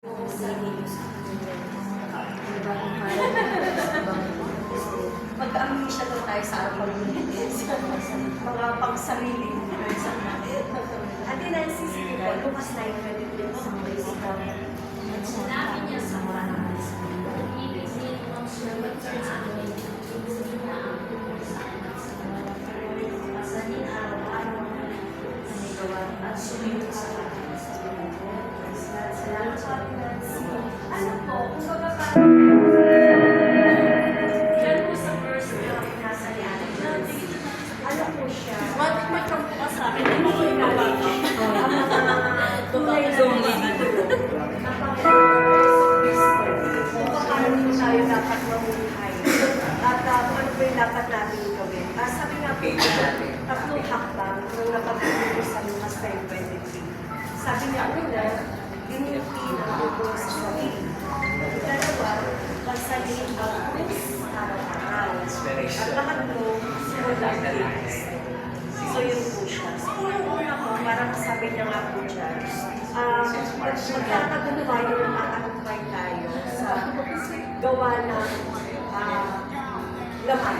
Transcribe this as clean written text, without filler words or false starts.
Mag-amnesia daw tayo sa araw mga pang-sarili. Ate Nancy, sige po, Lucas 9:23 sa basic At sinabi niya sa mga ibig niya ang sinagot sa amin, hindi na ang sa anak sa mga pasanin araw-araw na nanigawa at sumunod sa akin sa mga salamat sa atin, Nancy. Ano po, kumbaga parang Yan po sa first nasa liyan. ano po siya? May kampuka sa akin, hindi ko inabata. Kung paano tayo dapat mamuhay at ano po yung dapat natin gawin. Sabi nga po, tatlong hakbang nung napag-ibig sa Lucas 9:23. Sabi niya, una, dinilipin ang tungkol sa sarili. Dalawa, pagsalin ang krus araw-araw. At pangatlo, simulan ang Kristo. So yun po siya. So yung una po, parang sabi niya nga po dyan, magkakagunuhan yung nakakatupay tayo sa gawa ng laman.